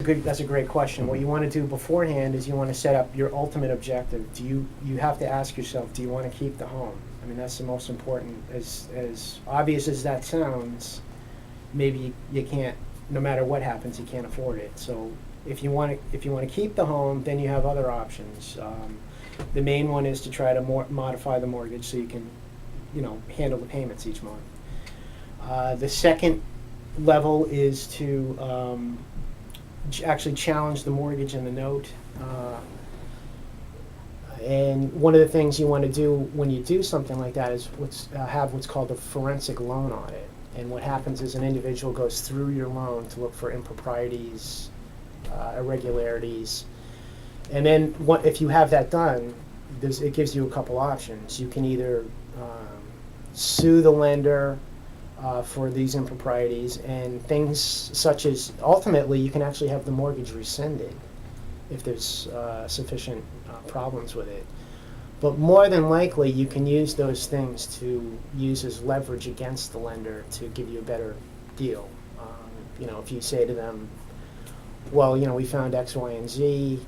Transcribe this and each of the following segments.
That's a great question. What you want to do beforehand is you want to set up your ultimate objective. You have to ask yourself, do you want to keep the home? I mean, that's the most important. As obvious as that sounds, maybe you can't, no matter what happens, you can't afford it. So if you want to keep the home, then you have other options. The main one is to try to modify the mortgage so you can, handle the payments each month. The second level is to actually challenge the mortgage and the note. And one of the things you want to do when you do something like that is have what's called a forensic loan audit. And what happens is an individual goes through your loan to look for improprieties, irregularities. And then if you have that done, it gives you a couple options. You can either sue the lender for these improprieties, and things such as, ultimately, you can actually have the mortgage rescinded if there's sufficient problems with it. But more than likely, you can use those things to use as leverage against the lender to give you a better deal. If you say to them, well, we found X, Y, and Z,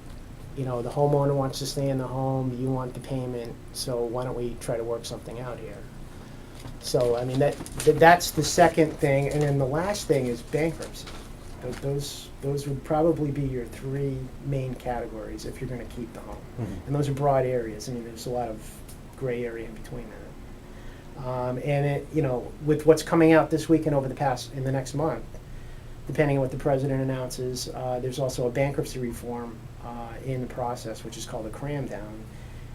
the homeowner wants to stay in the home, you want the payment, so why don't we try to work something out here? So, I mean, that's the second thing. And then the last thing is bankruptcy. Those would probably be your three main categories if you're going to keep the home. Mm-hmm. And those are broad areas. I mean, there's a lot of gray area in between that. And with what's coming out this week and in the next month, depending on what the president announces, there's also a bankruptcy reform in the process, which is called a cram down.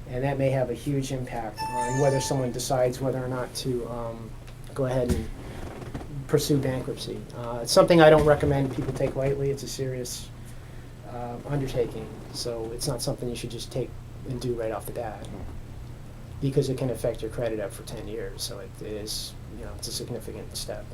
And that may have a huge impact on whether someone decides whether or not to go ahead and pursue bankruptcy. It's something I don't recommend people take lightly. It's a serious undertaking, so it's not something you should just take and do right off the bat, because it can affect your credit up for 10 years. So it is, it's a significant step.